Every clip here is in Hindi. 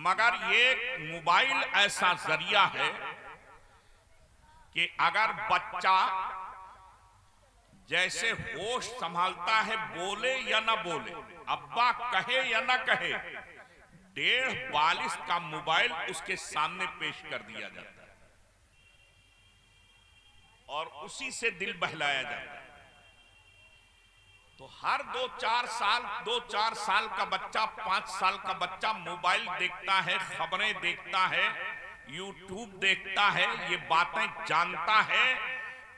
मगर ये मोबाइल ऐसा जरिया है कि अगर बच्चा जैसे होश संभालता है, बोले या ना बोले, अब्बा कहे या ना कहे, 1.5 का मोबाइल उसके सामने पेश कर दिया जाता है और उसी से दिल बहलाया जाता है। तो हर 2-4 साल का बच्चा, 5 साल का बच्चा मोबाइल देखता है, खबरें देखता है, यूट्यूब देखता है, ये बातें जानता है।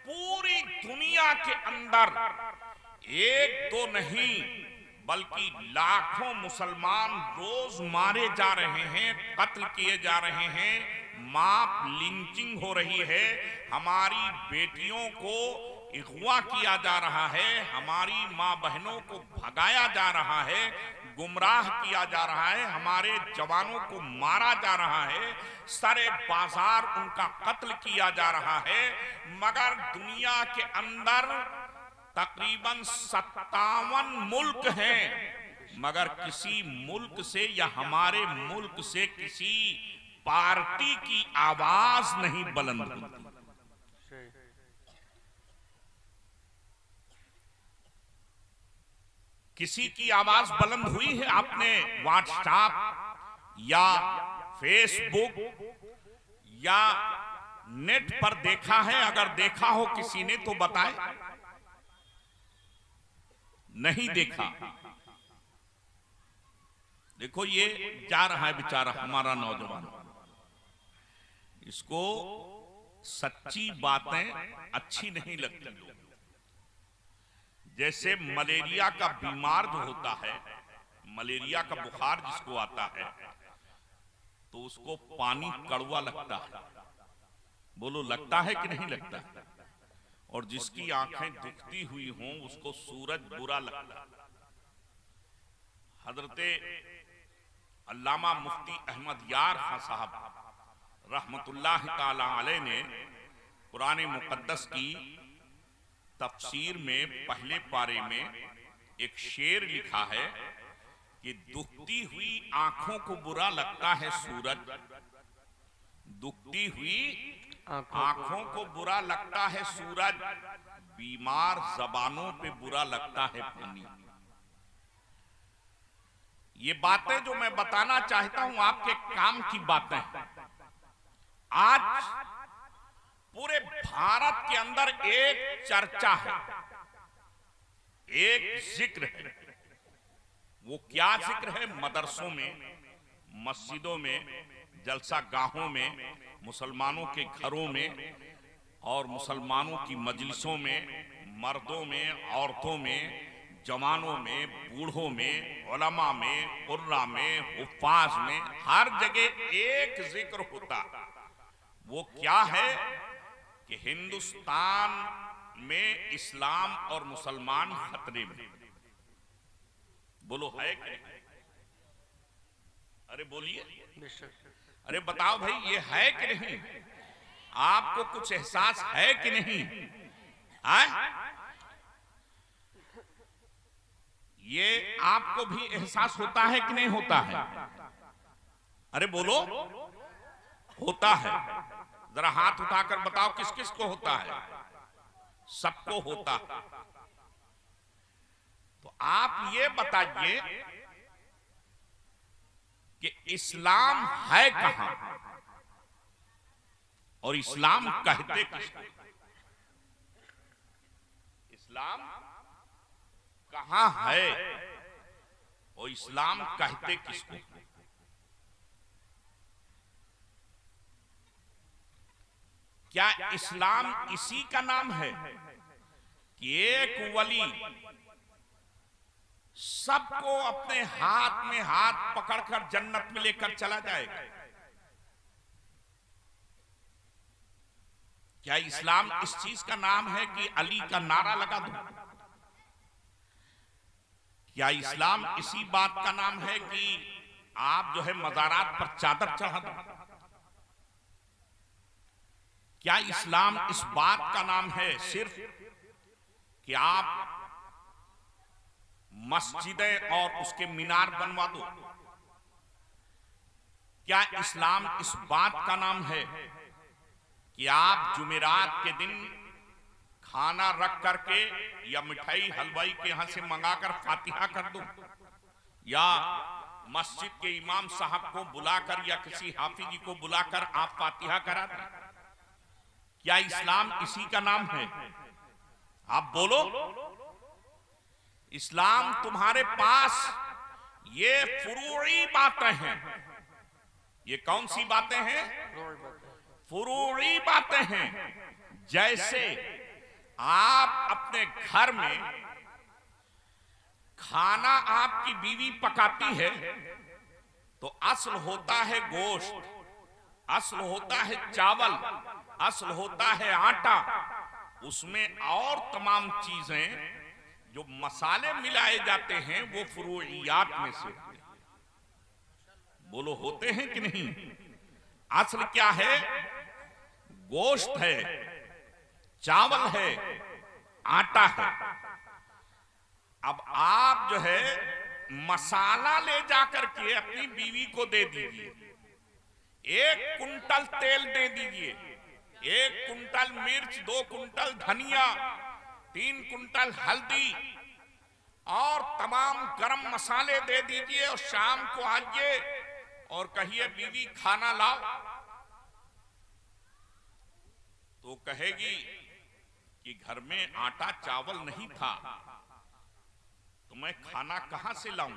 पूरी दुनिया के अंदर एक दो नहीं बल्कि लाखों मुसलमान रोज मारे जा रहे हैं, कत्ल किए जा रहे हैं, मॉब लिंचिंग हो रही है, हमारी बेटियों को अगवा किया जा रहा है, हमारी माँ बहनों को भगाया जा रहा है, गुमराह किया जा रहा है, हमारे जवानों को मारा जा रहा है, सारे बाजार उनका कत्ल किया जा रहा है। मगर दुनिया के अंदर तकरीबन 57 मुल्क हैं, मगर किसी मुल्क से या हमारे मुल्क से किसी पार्टी की आवाज नहीं बुलंद होती। किसी की आवाज बुलंद हुई है? आपने व्हाट्सएप या फेसबुक या नेट पर देखा है? अगर देखा हो किसी ने तो बताए। नहीं देखा। देखो ये जा रहा है बेचारा हमारा नौजवान, इसको सच्ची बातें अच्छी नहीं लगती। लोग जैसे मलेरिया का बीमार जो होता है, मलेरिया का बुखार जिसको आता है, तो उसको पानी कड़वा लगता है। बोलो लगता है कि नहीं लगता? और जिसकी आंखें दुखती हुई हों उसको सूरज बुरा लगता है। हजरते अल्लामा मुफ्ती अहमद यार खां साहब रहमतुल्लाह ताला अलैह ने कुरान मुकद्दस की तफसीर में पहले पारे में एक शेर लिखा है कि दुखती हुई आंखों को बुरा लगता है सूरज, दुखती हुई आंखों को बुरा लगता है सूरज, बीमार जबानों पे बुरा लगता है पानी। ये बातें जो मैं बताना चाहता हूं आपके काम की बातें हैं। आज पूरे भारत के अंदर एक चर्चा है, एक जिक्र है। वो क्या जिक्र है? मदरसों में, मस्जिदों में, जलसा गाहों में, मुसलमानों के घरों में और मुसलमानों की मजलिसों में, मर्दों में, औरतों में, जवानों में, बूढ़ों में, उलमा में, कुर्रा में, हुफ्फाज में, हर जगह एक जिक्र होता। वो क्या है कि हिंदुस्तान में इस्लाम और मुसलमान खतरे में। बोलो है कि नहीं? अरे बोलिए, अरे बताओ भाई, ये है कि नहीं? आपको कुछ एहसास है कि नहीं? ये आपको भी एहसास होता है कि नहीं होता है? अरे बोलो, होता है। जरा हाथ उठाकर बताओ किस किस को होता है? सबको होता है। तो आप ये बताइए कि इस्लाम है कहां और इस्लाम कहते किसको? इस्लाम कहां है और इस्लाम कहते किसको? क्या इस्लाम इसी का नाम है कि एक वली सबको अपने हाथ में हाथ पकड़कर जन्नत में लेकर चला जाएगा? क्या इस्लाम इस चीज का नाम है कि अली का नारा लगा दो? क्या इस्लाम इसी बात का नाम है कि आप जो है मज़ारात पर चादर चढ़ा दो? क्या इस्लाम इस बात का नाम है सिर्फ कि आप मस्जिदें और उसके मीनार बनवा दो? क्या इस्लाम इस बात का नाम है कि आप जुमेरात के दिन खाना रख करके या मिठाई हलवाई के यहां से मंगाकर फातिहा कर दो, या मस्जिद के इमाम साहब को बुलाकर या किसी हाफिजी को बुलाकर आप फातिहा करा दें? क्या इस्लाम इसी का नाम है? आप बोलो। इस्लाम तुम्हारे पास ये फुरूई बातें हैं। ये कौन सी बातें हैं? फुरूई बातें हैं। जैसे आप अपने घर में खाना आपकी बीवी पकाती है तो असल होता है गोश्त, असल होता है चावल, असल होता है आटा। उसमें और तमाम चीजें जो मसाले मिलाए जाते हैं वो फुरूइयात में से होते हैं। बोलो होते हैं कि नहीं? असल क्या है? गोश्त है, चावल है, आटा है। अब आप जो है मसाला ले जाकर के अपनी बीवी को दे दीजिए, 1 कुंटल तेल दे दीजिए, 1 कुंटल मिर्च, 2 कुंटल धनिया, 3 कुंटल हल्दी और तमाम गरम मसाले दे दीजिए और शाम को आइए और कहिए बीवी खाना लाओ, तो कहेगी कि घर में आटा चावल नहीं था तो मैं खाना कहां से लाऊं?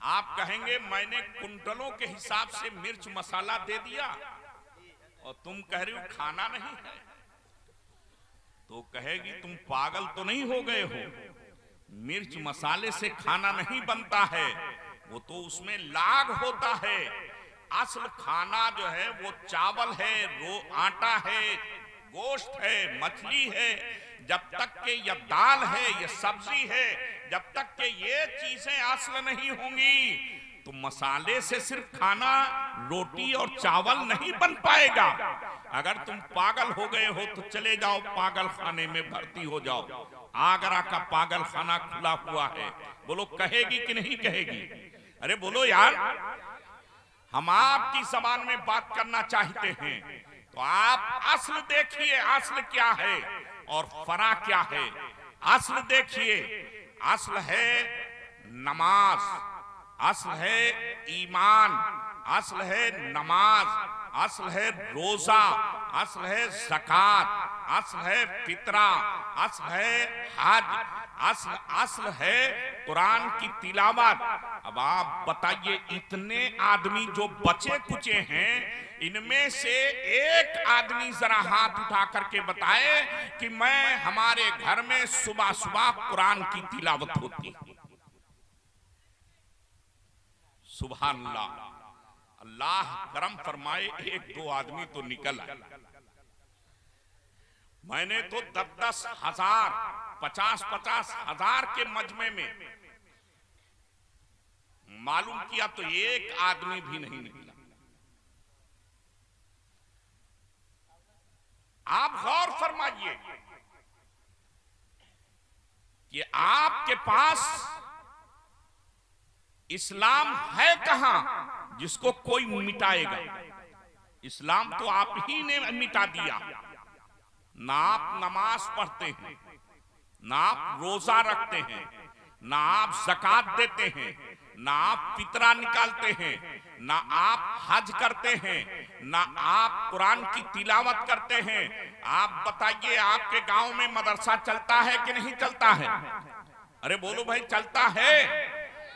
आप कहेंगे मैंने कुंटलों के हिसाब से मिर्च मसाला दे दिया और तुम कह रही हो खाना नहीं है। तो कहेगी तुम पागल तो नहीं हो गए हो? मिर्च मसाले से खाना नहीं बनता है, वो तो उसमें लाग होता है। असल खाना जो है वो चावल है, आटा है, गोश्त है, मछली है। जब तक के ये दाल है, ये सब्जी है, जब तक के ये चीजें असल नहीं होंगी तो मसाले से सिर्फ खाना, रोटी और चावल नहीं बन पाएगा। अगर तुम पागल हो गए हो तो चले जाओ पागल खाने में भर्ती हो जाओ। आगरा का पागल खाना खुला हुआ है। बोलो कहेगी कि नहीं कहेगी? अरे बोलो यार, हम आपकी जबान में बात करना चाहते हैं तो आप असल देखिए, असल क्या है और फरा क्या है। असल देखिए, असल है नमाज, असल है ईमान, असल है नमाज, असल है रोजा, असल है ज़कात, असल है फितरा, असल है हज, असल है कुरान की तिलावत। अब आप बताइए, इतने आदमी जो बचे कुचे हैं, इनमें से एक आदमी जरा हाथ उठा करके बताए कि मैं, हमारे घर में सुबह सुबह कुरान की तिलावत होती। सुभान अल्लाह, अल्लाह करम फरमाए, 1-2 आदमी तो निकल आए। मैंने तो 10-10 हजार, 50-50 हजार के मजमे में मालूम किया तो एक आदमी भी नहीं निकला। आप गौर फरमाइए कि आपके पास इस्लाम है कहां जिसको कोई मिटाएगा? इस्लाम तो आप ही ने मिटा दिया। ना आप नमाज पढ़ते हैं, ना आप रोजा रखते हैं, ना आप ज़कात देते हैं, ना आप फितरा निकालते हैं, ना आप हज करते हैं, ना आप कुरान की तिलावत करते हैं। आप बताइए, आपके गांव में मदरसा चलता है कि नहीं चलता है? अरे बोलो भाई, चलता है।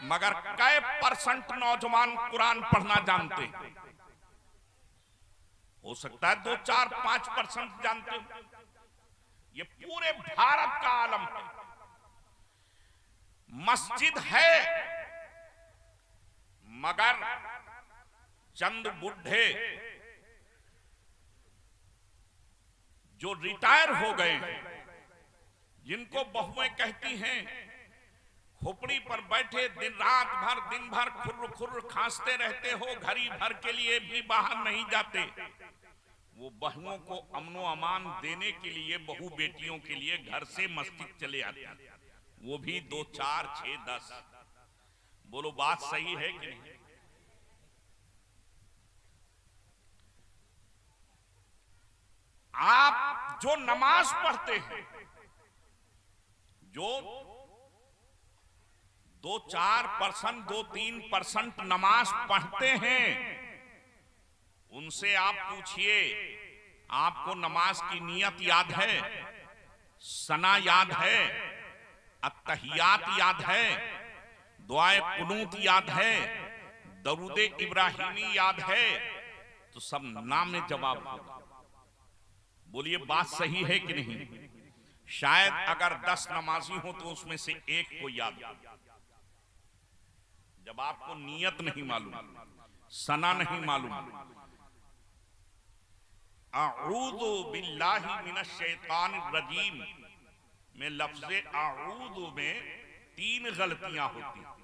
मगर कै % नौजवान कुरान पढ़ना जानते? हो सकता है 2, 4, 5% जानते हो। ये पूरे भारत का आलम है। मस्जिद है मगर चंद बुढ़े जो रिटायर हो गए हैं, जिनको बहुएं कहती हैं, खोपड़ी पर बैठे दिन भर खुर्र खुर्र खांसते रहते हो, घड़ी भर के लिए भी बाहर नहीं जाते। वो बहुओं को अमनो अमान देने के लिए, बहू बेटियों के लिए घर से मस्जिद चले आते हैं, वो भी 2, 4, 6, 10। बोलो बात सही है कि नहीं? जो नमाज पढ़ते हैं, जो 2-4%, 2-3% नमाज पढ़ते हैं, उनसे आप पूछिए, आपको नमाज की नियत याद है? सना याद है? अत्तहियात याद है? दुआए कुनूत याद है? दरूद इब्राहिमी याद है? तो सब नाम में जवाब होगा। बोलिए बात सही है कि नहीं? शायद अगर 10 नमाजी हो तो उसमें से एक को याद हो। जब आपको नियत नहीं मालूम, सना नहीं मालूम, अऊज़ु बिल्लाहि मिनश शैतानिर रजीम में लफ्ज़े अऊज़ु में 3 गलतियां होती हैं,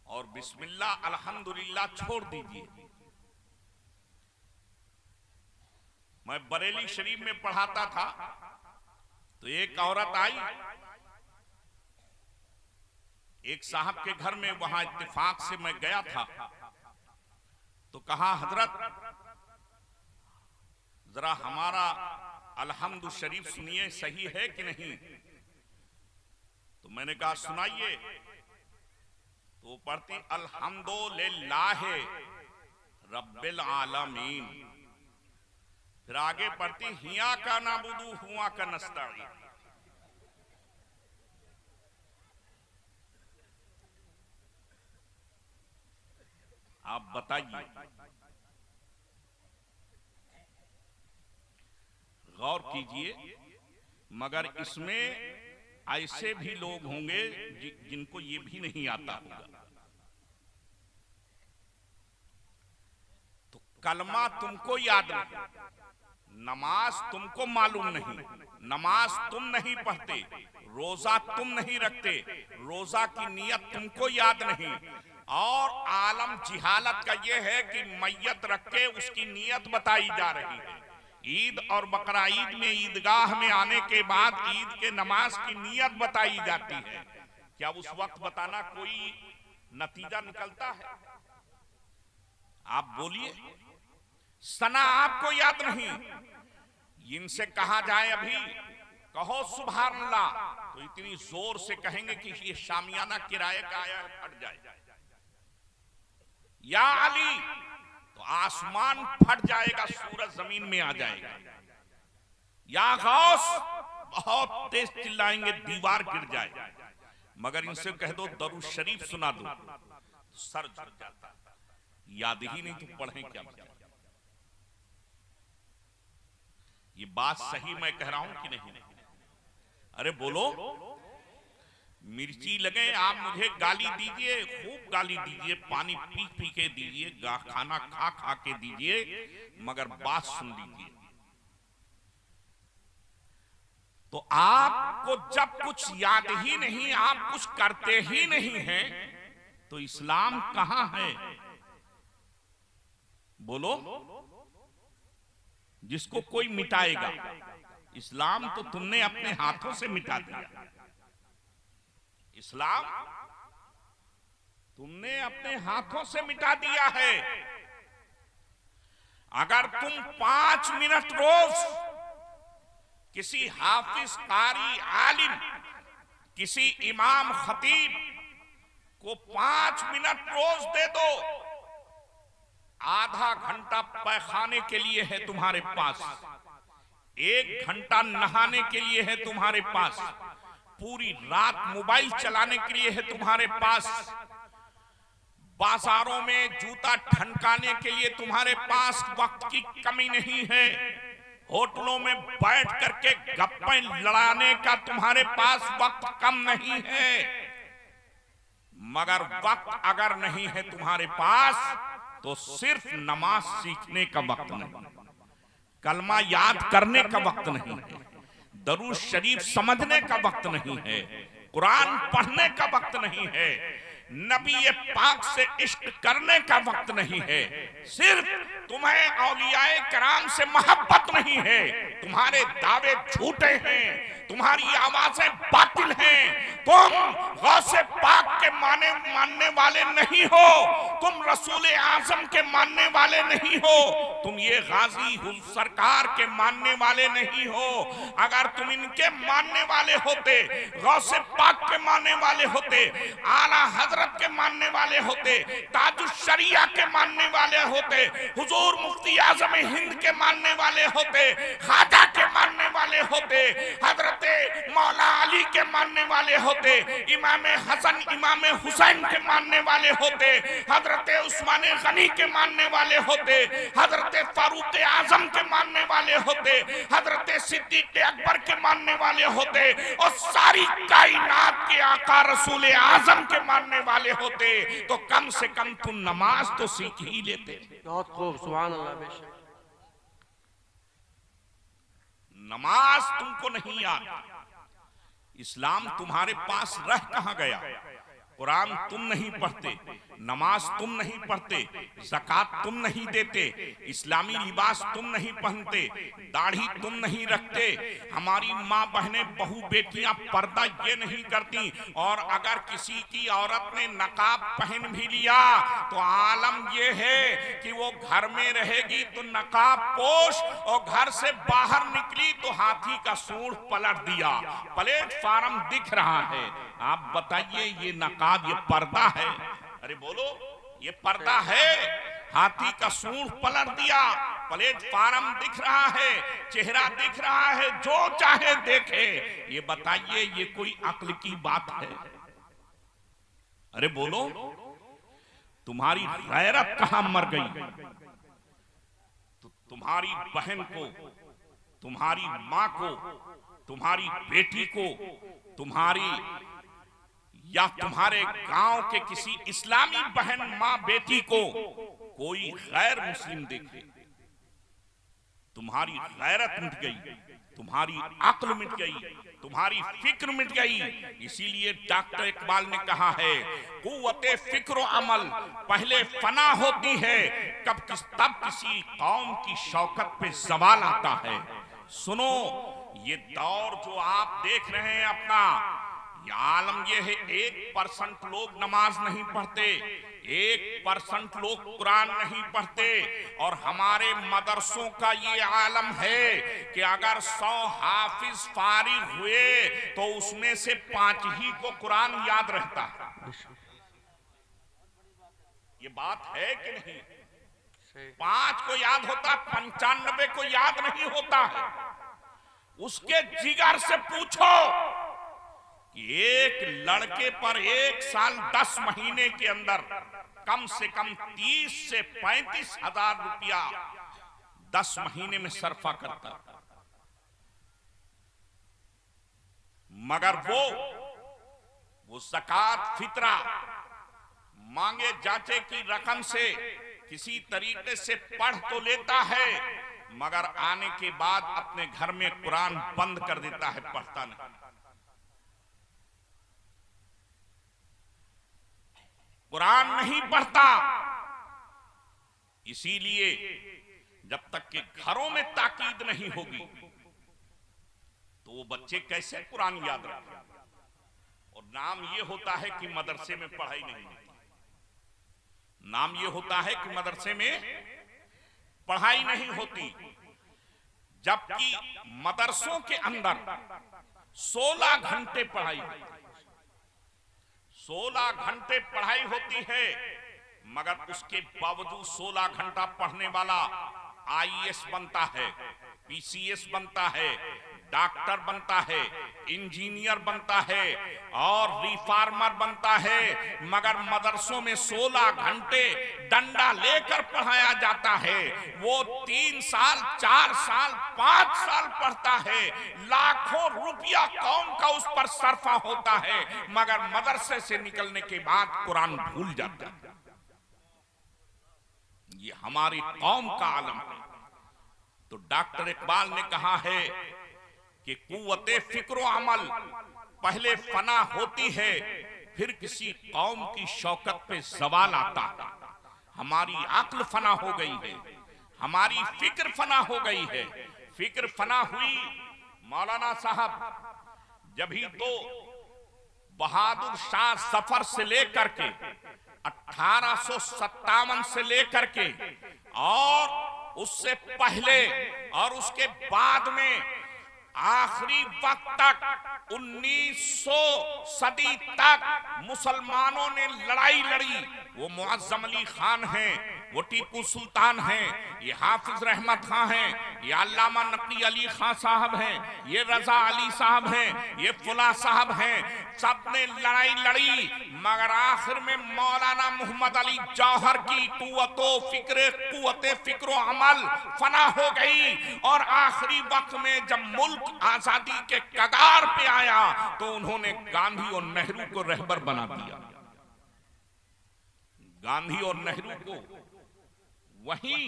और बिस्मिल्लाह अल्हम्दुलिल्लाह छोड़ दीजिए। मैं बरेली शरीफ में पढ़ाता था, तो एक औरत आई, एक साहब के घर में, वहां इत्तेफाक से मैं गया था, तो कहा हजरत जरा हमारा अल्हम्दु शरीफ सुनिए, सही है कि नहीं? तो मैंने कहा सुनाइए। तो पढ़ती अल्हम्दुलिल्लाह रब्बिल आलमीन, फिर आगे पढ़ती हिया का नाबुदू हुआ का नस्ताईन। आप बताइए, गौर कीजिए, मगर इसमें ऐसे भी लोग होंगे जिनको ये भी नहीं आता होगा। तो कलमा तुमको याद नहीं, नमाज तुमको मालूम नहीं, नमाज तुम नहीं पढ़ते, रोजा तुम नहीं रखते, रोजा की नियत तुमको याद नहीं, और आलम जिहालत का यह है कि मैयत रख के उसकी नियत बताई जा रही है। ईद और बकरा ईद में ईदगाह में आने के बाद ईद के नमाज की नियत बताई जाती है। क्या उस वक्त बताना कोई नतीजा निकलता है? आप बोलिए। सना आपको याद नहीं, इनसे कहा जाए अभी कहो सुभान अल्लाह, तो इतनी जोर से कहेंगे कि ये शामियाना किराए का आया है, फट जाए। या अली, तो आसमान फट जाएगा, सूरज जमीन में आ जाएगा। या गौस, बहुत तेज चिल्लाएंगे, दीवार गिर जाए। मगर इनसे कह दो दरूद शरीफ सुना दो, तो सर झुक जाता, याद ही नहीं तो पढ़ें क्या? ये बात सही मैं कह रहा हूं कि नहीं? अरे बोलो। मिर्ची लगे, आप मुझे गाली दीजिए, खूब गाली दीजिए, पानी पी पी के दीजिए, खाना खा खा के दीजिए, मगर बात सुन लीजिए। तो आपको जब कुछ याद ही नहीं, आप कुछ करते ही नहीं हैं, तो इस्लाम कहां है? बोलो। जिसको कोई मिटाएगा, इस्लाम तो तुमने अपने हाथों से मिटा दिया। इस्लाम तुमने अपने हाथों से मिटा दिया है। अगर तुम 5 मिनट रोज किसी हाफिज, कारी, आलिम, किसी इमाम, खतीब को 5 मिनट रोज दे दो, आधा घंटा पैखाने के लिए है तुम्हारे पास, 1 घंटा नहाने के लिए है तुम्हारे पास, पूरी रात मोबाइल चलाने के लिए है तुम्हारे पास, बाजारों में जूता ठनकाने के लिए तुम्हारे पास वक्त की कमी नहीं है, होटलों में बैठ करके गप्पे लड़ाने का तुम्हारे पास वक्त कम नहीं है। मगर वक्त अगर नहीं है तुम्हारे पास, तो सिर्फ नमाज सीखने का वक्त नहीं, कलमा याद करने का वक्त नहीं है, दरूद शरीफ समझने का वक्त नहीं है, कुरान पढ़ने का वक्त नहीं है, नबी पाक से इश्क करने का वक्त नहीं है। सिर्फ तुम्हें औलियाए कराम से मोहब्बत नहीं है, तुम्हारे दावे झूठे हैं, तुम्हारी आवाजें बातिल हैं, तुम गौसे पाक के मानने वाले नहीं हो, तुम रसूल आजम के मानने वाले नहीं हो, तुम ये गाजी सरकार के मानने वाले नहीं हो। अगर तुम इनके मानने वाले होते, गौसे पाक के मानने वाले होते, आला हजरत के मानने वाले होते, ताजुश शरिया के मानने वाले होते, हुजूर मुफ्ती आजम हिंद के मानने वाले होते, खाजा के मानने वाले होते, हजरत मौला अली के मानने वाले होते, इमाम हसन इमाम हुसैन के मानने वाले होते, हजरत उस्मान गनी के मानने वाले होते, हजरत फारूक आजम के मानने वाले होते, हजरत सिद्दीक अकबर के मानने वाले होते, और सारी कायनात के आका रसूल आजम के मानने वाले होते, तो कम से कम तुम नमाज तो सीख ही लेते। बहुत खूब, सुभान अल्लाह। बेशक नमाज तुमको नहीं याद, इस्लाम तुम्हारे पास रह कहां गया? कुरान तुम नहीं पढ़ते, नमाज तुम नहीं पढ़ते, ज़कात तुम नहीं देते, इस्लामी लिबास तुम नहीं पहनते, दाढ़ी तुम नहीं रखते, हमारी माँ बहनें बहू बेटियां पर्दा ये नहीं करती, और अगर किसी की औरत ने नकाब पहन भी लिया तो आलम ये है कि वो घर में रहेगी तो नकाब पोश, और घर से बाहर निकली तो हाथी का सूंड पलट दिया, प्लेटफार्म दिख रहा है। आप बताइए ये नकाब, ये पर्दा है? अरे बोलो, ये पर्दा है? हाथी का सूंड पलट दिया, प्लेटफार्म दिख रहा है, चेहरा दिख रहा है, जो चाहे देखे। ये बताइए ये कोई अक्ल की बात है? अरे बोलो, तुम्हारी गैरत कहां मर गई? तो तुम्हारी बहन को, तुम्हारी मां को, तुम्हारी बेटी को, तुम्हारी या तुम्हारे गांव के किसी इस्लामी बहन मां बेटी को कोई गैर मुस्लिम देखे, तुम्हारी गैरत मिट गई, तुम्हारी अक्ल मिट गई, तुम्हारी फिक्र मिट गई। इसीलिए डॉक्टर इकबाल ने कहा है, कुव्वते फिक्र अमल पहले फना होती है, तब किसी कौम की शौकत पे सवाल आता है। सुनो, ये दौर जो आप देख रहे हैं अपना, ये आलम ये है 1% लोग नमाज नहीं पढ़ते, 1% लोग कुरान नहीं पढ़ते, और हमारे मदरसों का ये आलम है कि अगर 100 हाफिज फारिग हुए तो उसमें से 5 ही को कुरान याद रहता है। ये बात है कि नहीं? 5 को याद होता, 95 को याद नहीं होता है। उसके जिगर से पूछो कि एक लड़के पर 1 साल 10 महीने के अंदर कम से कम 30 से 35 हजार रुपया 10 महीने में सरफा करता, मगर वो ज़कात फितरा मांगे जाचे की रकम से किसी तरीके से पढ़ तो लेता है, मगर आने के बाद अपने घर में कुरान बंद कर देता है, पढ़ता नहीं। कुरान नहीं पढ़ता। इसीलिए जब तक कि घरों में ताकीद नहीं होगी तो वो बच्चे कैसे कुरान याद रखें? और नाम ये होता है कि मदरसे में पढ़ाई नहीं होती, नाम ये होता है कि मदरसे में पढ़ाई नहीं होती, जबकि मदरसों के अंदर 16 घंटे पढ़ाई होती है। 16 घंटे पढ़ाई होती है, मगर उसके बावजूद 16 घंटा पढ़ने वाला आईएएस बनता है, पीसीएस बनता है, डॉक्टर बनता है, इंजीनियर बनता है और रिफार्मर बनता है, मगर मदरसों में 16 घंटे डंडा लेकर पढ़ाया जाता है। वो 3 साल 4 साल 5 साल पढ़ता है, लाखों रुपया कौम का उस पर सरफा होता है, मगर मदरसे से निकलने के बाद कुरान भूल जाता है। ये हमारी कौम का आलम है। तो डॉक्टर इकबाल ने कहा है कि कुव्वते फिक्र अमल पहले फना होती है, फिर किसी कौम की शौकत पे जवाल आता है। हमारी अक्ल फना हो गई है, हमारी फिक्र फना हो गई है। फिक्र फना हुई मौलाना साहब जब ही तो बहादुर शाह जफर से लेकर के 1857 से लेकर के और उससे पहले और उसके बाद में आखिरी वक्त तक 1900 सदी तक मुसलमानों ने लड़ाई लड़ी। वो मुअज्जम अली खान हैं, वो टीपू सुल्तान हैं, ये हाफिज रहमत खान हैं, ये अल्लामा नकवी अली खान साहब हैं, ये रजा अली साहब हैं, ये फुला साहब हैं। सबने लड़ाई लड़ी मगर आखिर में मौलाना मोहम्मद अली जौहर की कुव्वते फिक्र अमल फना हो गई। और आखिरी वक्त में जब मुल्क आजादी के कगार पे आया तो उन्होंने गांधी और नेहरू को रहबर बना दिया। गांधी और नेहरू को वहीं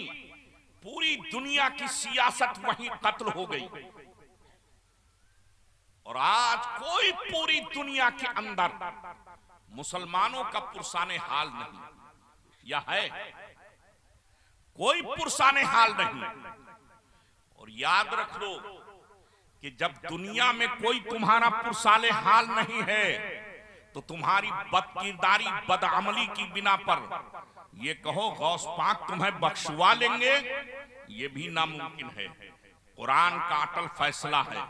पूरी दुनिया की सियासत वहीं कत्ल हो गई। और आज कोई पूरी दुनिया के अंदर मुसलमानों का पुरसाने हाल नहीं, या है कोई पुरसाने हाल नहीं। और याद रख लो कि जब दुनिया में कोई तुम्हारा पुरसाने हाल नहीं है तो तुम्हारी बदकिरदारी बदअमली की बिना पर ये कहो गौस पाक तुम्हें बख्शवा लेंगे, ये भी नामुमकिन है। कुरान का अटल फैसला है,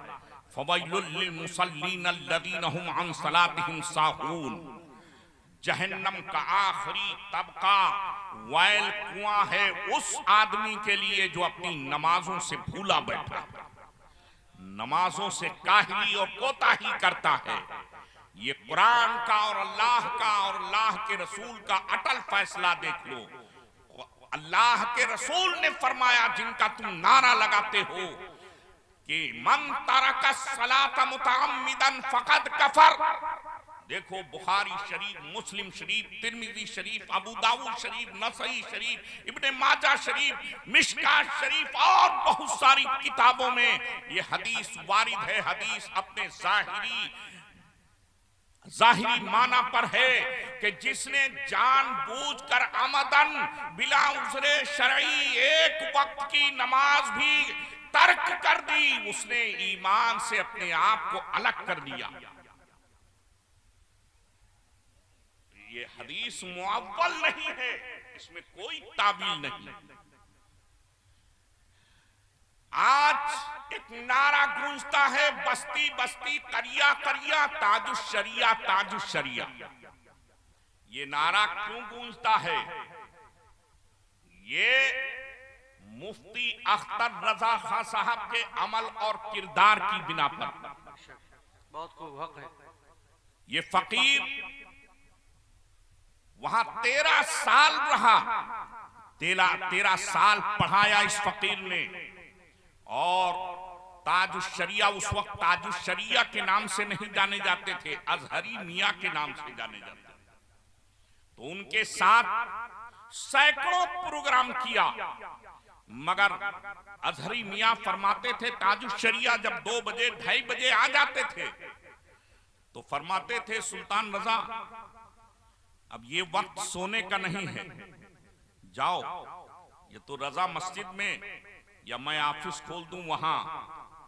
फवैलुल लिल मुसल्लीन अल्लज़ीना हुम अन सलातिहिम साहून। जहन्नम का आखिरी तबका वैल कुआं है उस आदमी के लिए जो अपनी नमाजों से भूला बैठा, नमाजों से काहिली और कोताही करता है। ये कुरान का और अल्लाह के रसूल का अटल फैसला देख लो। अल्लाह के रसूल ने फरमाया, जिनका तुम नारा लगाते हो कि मन तरका सलात मुतअम्मिदन फकद कफर। देखो बुखारी शरीफ, मुस्लिम शरीफ, तिर्मिज़ी शरीफ, अबू दाऊद शरीफ, नसई शरीफ, इब्ने माजा शरीफ, मिशकात शरीफ और बहुत सारी किताबों में ये हदीस वारिद है। हदीस अपने जाहिरी माना पर है कि जिसने जानबूझकर आमदन बिला उज़्रे शरई एक वक्त की नमाज भी तर्क कर दी, उसने ईमान से अपने आप को अलग कर दिया। ये हदीस मुअव्वल नहीं है, इसमें कोई तावील नहीं। आज एक नारा गूंजता है, बस्ती बस्ती करिया करिया ताजुश शरिया ताजुश शरिया। ये नारा क्यों गूंजता है? ये मुफ्ती अख्तर रजा खां साहब के अमल और किरदार की बिना पर। बहुत खूब हक है। ये फकीर वहां 13 साल रहा, 13 साल पढ़ाया इस फकीर ने। और ताजुश शरिया उस वक्त ताजुश शरिया के नाम से नहीं जाने जाते थे, अजहरी मियां के नाम से जाने जाते थे। तो उनके साथ सैकड़ों प्रोग्राम किया, मगर अजहरी मियां फरमाते थे ताजुश शरिया जब 2 बजे 2:30 बजे आ जाते थे तो फरमाते थे, सुल्तान रजा अब ये वक्त सोने का नहीं है, जाओ ये तो रजा मस्जिद में या मैं ऑफिस खोल दूं वहां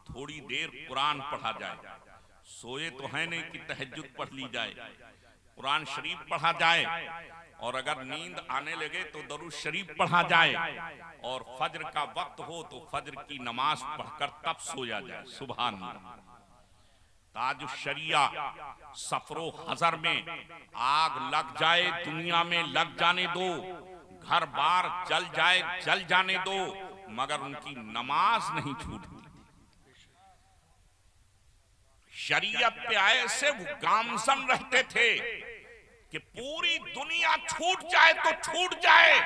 थोड़ी देर कुरान पढ़ा जाए। सोए तो है नहीं कि तहज्जुद पढ़ ली जाए, कुरान शरीफ पढ़ा जाए, और अगर नींद आने लगे तो दरूद शरीफ पढ़ा जाए, और फज्र का वक्त हो तो फज्र की नमाज पढ़कर तब सोया जाए। सुभान अल्लाह। ताजुश शरिया सफरो हजर में आग लग जाए दुनिया में लग जाने दो, घर बार जल जाए जल जाने दो, मगर उनकी नमाज नहीं छूटती। शरीयत पे ऐसे वो गामजन रहते थे कि पूरी दुनिया छूट जाए तो छूट जाए,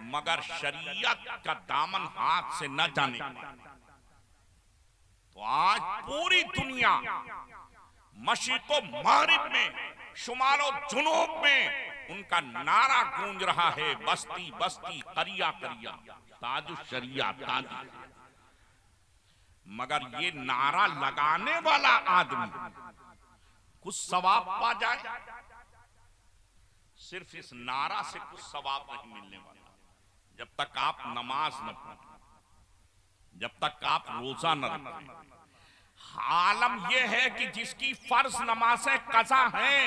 मगर शरीयत का दामन हाथ से न जाने। तो आज पूरी दुनिया मशरिक़ो मग़रिब में, शुमालो जुनूब में उनका नारा गूंज रहा है, बस्ती बस्ती करिया करिया ताजुश शरिया ताजुश। मगर ये नारा लगाने वाला आदमी कुछ सवाब पा जाए, सिर्फ इस नारा से कुछ सवाब नहीं मिलने वाला। जब तक आप नमाज न पढ़ें, जब तक आप रोजा न रखें। आलम यह है कि जिसकी फर्ज नमाजें कज़ा हैं,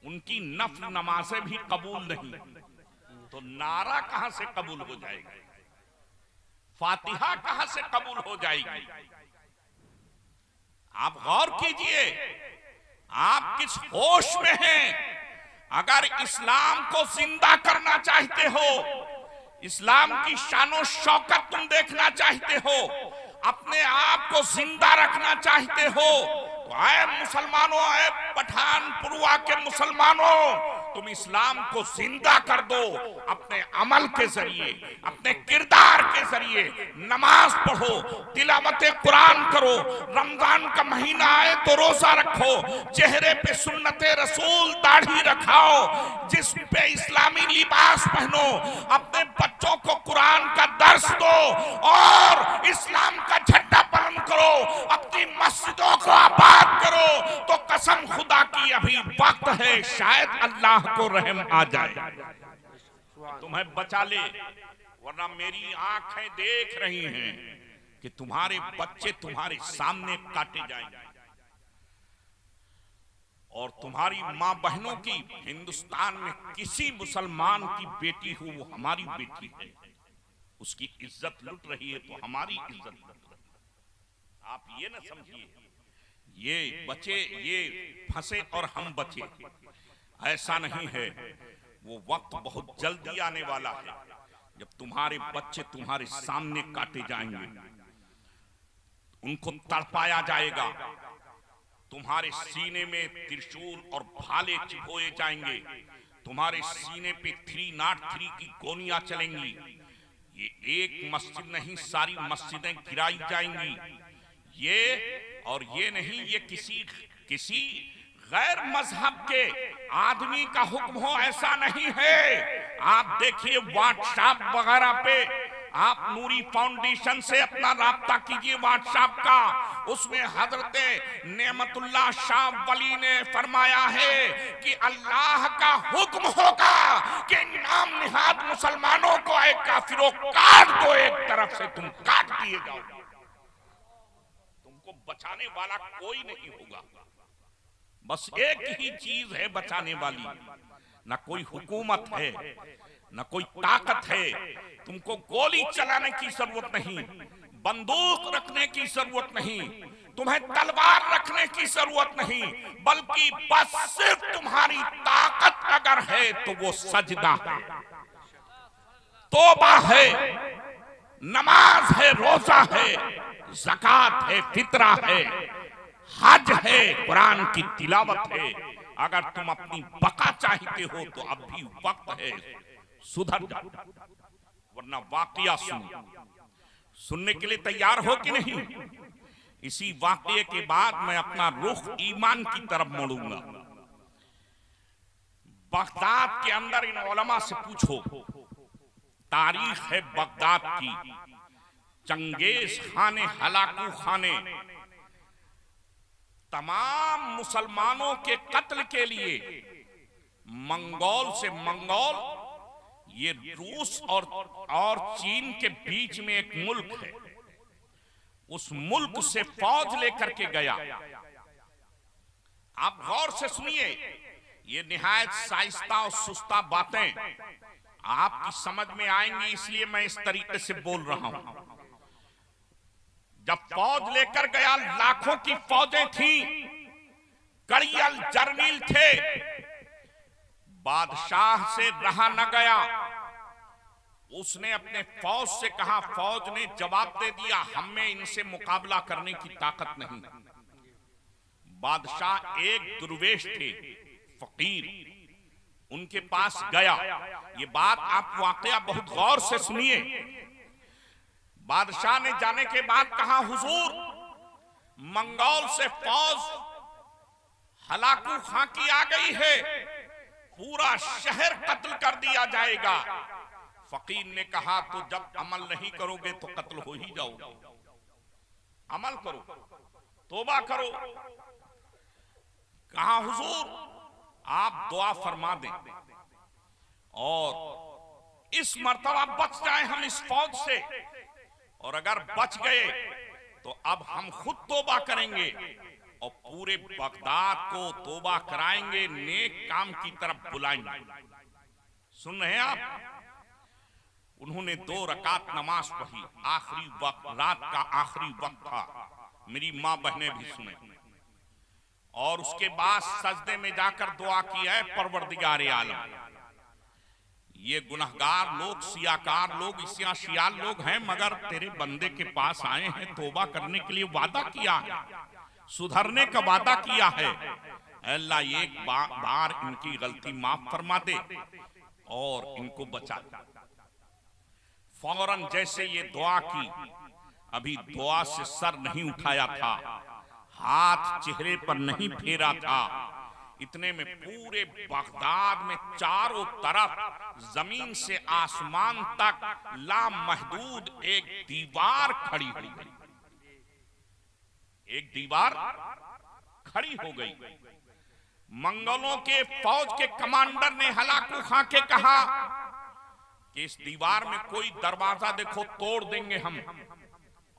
उनकी नफल नमाजें भी कबूल नहीं, तो नारा कहां से कबूल हो जाएगा? फातिहा कहां से कबूल हो जाएगी? आप गौर कीजिए, आप किस होश में हैं? अगर इस्लाम को जिंदा करना चाहते हो, इस्लाम की शानो शौकत तुम देखना चाहते हो, अपने आप को जिंदा रखना चाहते हो, तो आए मुसलमानों, आए पठानपुरवा के मुसलमानों, तुम इस्लाम को जिंदा कर दो। अपने अमल के जरिए, अपने किरदार के जरिए नमाज पढ़ो, तिलावत कुरान करो, रमजान का महीना आए तो रोजा रखो, चेहरे पे सुन्नते रसूल दाढ़ी रखाओ, जिस पे इस्लामी लिबास पहनो, अपने बच्चों को कुरान का दर्स दो और इस्लाम का झंडा बुलंद करो, अपनी मस्जिदों को आबाद करो। तो कसम खुदा की अभी वक्त है, शायद अल्लाह को रहम आ जाए, तुम्हें बचा ले। वरना मेरी आंखें देख रही हैं कि तुम्हारे बच्चे तुम्हारे सामने काटे जाएंगे, और तुम्हारी मां बहनों की, हिंदुस्तान में किसी मुसलमान की बेटी हो, वो हमारी बेटी है, उसकी इज्जत लुट रही है तो हमारी इज्जत लुट रही है। आप ये ना समझिए ये बचे, ये फंसे और हम बचे, ऐसा नहीं है। वो वक्त बहुत जल्दी आने वाला है जब तुम्हारे बच्चे तुम्हारे सामने काटे जाएंगे, उनको तड़पाया जाएगा, तुम्हारे सीने में त्रिशूल और भाले चिपकोए जाएंगे, तुम्हारे सीने पे 303 की गोलियां चलेंगी। ये एक मस्जिद नहीं, सारी मस्जिदें गिराई जाएंगी। ये और ये नहीं, ये किसी गैर मजहब के आदमी का हुक्म हो, ऐसा नहीं है। आप देखिए व्हाट्सएप वगैरह पे, आप नूरी फाउंडेशन से अपना राब्ता कीजिए व्हाट्सएप का, उसमें हजरत नेमतुल्लाह शाह वली ने फरमाया है कि अल्लाह का हुक्म होगा कि नाम निहाद मुसलमानों को एक काफिरों काट दो, एक तरफ से तुम काट दिए जाओ, तुमको बचाने वाला कोई नहीं होगा। बस एक ही चीज है बचाने वाली, ना कोई हुकूमत है, ना कोई ताकत है। तुमको गोली चलाने की जरूरत नहीं, बंदूक रखने की जरूरत नहीं, तुम्हें तलवार रखने की जरूरत नहीं, बल्कि बस सिर्फ तुम्हारी ताकत अगर है तो वो सजदा है, तौबा है, नमाज है, रोजा है, ज़कात है, फितरा है, हज है, कुरान की तिलावत है। अगर तुम अपनी बका चाहते हो तो अब भी वक्त है, सुधर जाओ, वरना वाकया सुनने के लिए तैयार हो कि नहीं? इसी वाकये के बाद मैं अपना रुख ईमान की तरफ मोड़ूंगा। बगदाद के अंदर इन उलमा से पूछो, तारीख है बगदाद की, चंगेज खाने, हलाकू खाने, तमाम मुसलमानों के कत्ल के लिए मंगोल से, मंगोल ये रूस और चीन के बीच में एक मुल्क है, उस मुल्क से फौज लेकर के गया। आप गौर से सुनिए, ये निहायत साइस्ता और सुस्ता बातें आपकी समझ में आएंगी, इसलिए मैं इस तरीके से बोल रहा हूं। जब फौज लेकर गया, लाखों की फौजें थी, कड़ियल जर्नील थे, बादशाह से रहा न गया, उसने अपने फौज से कहा, फौज ने जवाब दे दिया, हमें इनसे मुकाबला करने की ताकत नहीं। बादशाह एक दुर्वेश थे, फकीर, उनके पास गया। ये बात आप वाकया बहुत गौर से सुनिए। बादशाह ने जाने के बाद कहा, हुजूर, मंगोल से फौज हलाकू खां की आ गई है, पूरा शहर कत्ल कर दिया जाएगा। फकीर ने कहा, तो जब अमल नहीं करोगे तो कत्ल हो ही जाओगे, अमल करो, तौबा करो। कहा, हुजूर, आप दुआ फरमा दें और इस मर्तबा बच जाए हम इस फौज से, और अगर बच गए तो अब हम खुद तौबा करेंगे और पूरे बगदाद को तौबा कराएंगे, नेक काम की तरफ बुलाएंगे। सुन रहे हैं आप? उन्होंने 2 रकात नमाज पढ़ी, आखिरी वक्त, रात का आखिरी वक्त था, मेरी माँ बहनें भी सुने, और उसके बाद सजदे में जाकर दुआ की है, परवरदिगार आलम, ये गुनहगार लोग, सियाकार लोग, सियाल लोग हैं, मगर तेरे बंदे के पास आए हैं, तौबा करने के लिए वादा किया है, सुधरने का वादा किया है, अल्लाह एक बार इनकी गलती माफ फरमा दे और इनको बचा दे। फौरन जैसे ये दुआ की, अभी दुआ से सर नहीं उठाया था, हाथ चेहरे पर नहीं फेरा था, इतने में पूरे बगदाद में चारों तरफ जमीन से आसमान तक लामहदूद एक दीवार खड़ी हो गई, एक दीवार खड़ी हो गई। मंगोलों के फौज के कमांडर ने हलाकू खां के कहा कि इस दीवार में कोई दरवाजा देखो, तोड़ देंगे हम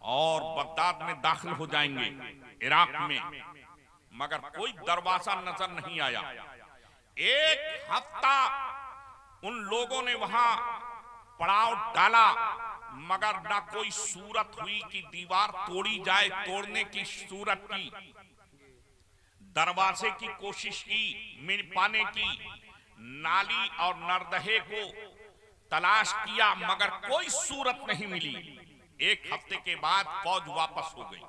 और बगदाद में दाखिल हो जाएंगे, इराक में। मगर कोई दरवाजा नजर नहीं आया। 1 हफ्ता उन लोगों ने वहां पड़ाव डाला, मगर ना कोई सूरत हुई कि दीवार तोड़ी जाए, तोड़ने की सूरत की, दरवाजे की कोशिश की, मिल पाने की, नाली और नरदहे को तलाश किया, मगर कोई सूरत नहीं मिली। 1 हफ्ते के बाद फौज वापस हो गई।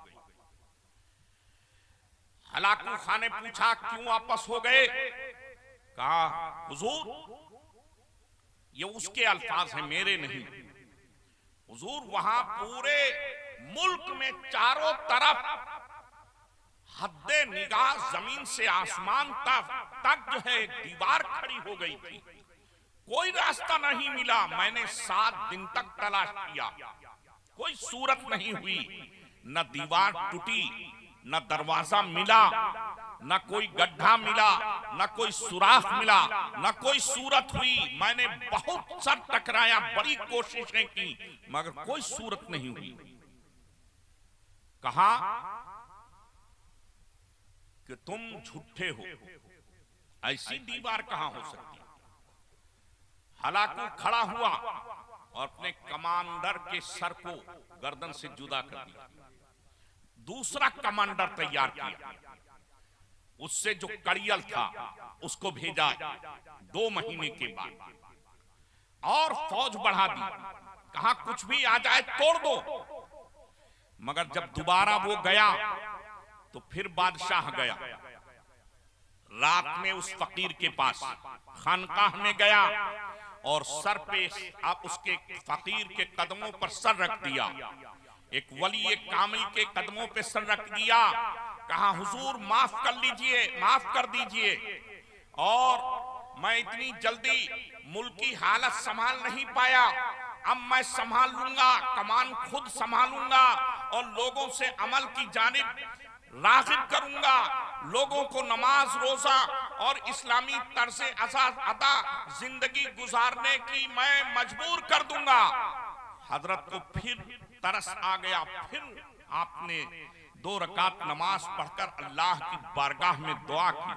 हलाकू खां ने पूछा क्यों वापस हो गए? कहा हुजूर, ये उसके अल्फाज हैं, मेरे नहीं। हुजूर, वहां पूरे मुल्क में चारों तरफ हद्दे निगाह जमीन से आसमान तक जो है दीवार खड़ी हो गई थी, कोई रास्ता नहीं मिला। मैंने 7 दिन तक तलाश किया, कोई सूरत नहीं हुई, न दीवार टूटी, न दरवाजा मिला, न कोई गड्ढा मिला, न कोई सुराख मिला, न कोई सूरत हुई। मैंने बहुत सर टकराया, बड़ी कोशिशें की, मगर कोई सूरत नहीं हुई। कहा कि तुम झूठे हो, ऐसी दीवार कहां हो सकती? हलाकू खड़ा हुआ और अपने कमांडर के सर को गर्दन से जुदा कर दिया। दूसरा कमांडर तैयार किया, उससे जो कड़ियल था उसको भेजा 2 महीने के बाद, और फौज बढ़ा दी। कहा कुछ भी आ जाए तोड़ दो। मगर जब दोबारा वो गया तो फिर बादशाह गया, रात में उस फकीर के पास खानकाह में गया और सर पे आप उसके फकीर के कदमों पर सर रख दिया, एक वली एक कामिल के कदमों पे सर रख दिया। कहा हुजूर माफ कर लीजिए, माफ कर दीजिए, और मैं इतनी जल्दी मुल्क की हालत संभाल नहीं पाया, अब मैं संभाल लूंगा, कमान खुद संभालूंगा और लोगों से अमल की जानिब राग़िब करूंगा, लोगों को नमाज रोजा और इस्लामी तर्ज़े अदा जिंदगी गुजारने की मैं मजबूर कर दूंगा। हजरत को फिर तरस आ गया, फिर आपने 2 रकात नमाज पढ़कर अल्लाह की बारगाह में दुआ की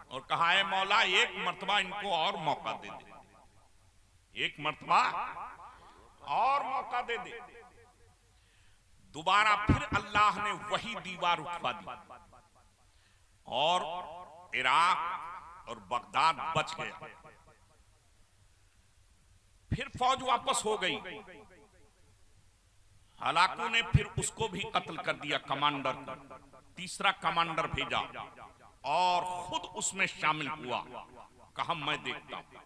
और कहा है मौला, एक मर्तबा इनको और मौका दे दे, एक मर्तबा और मौका दे दे। दोबारा फिर अल्लाह ने वही दीवार उठवा दी और इराक और बगदाद बच गया। फिर फौज वापस हो गई। हलाकू ने फिर उसको भी कत्ल कर दिया, कमांडर को। तीसरा कमांडर भेजा और खुद उसमें शामिल हुआ। कहा मैं देखता हूं।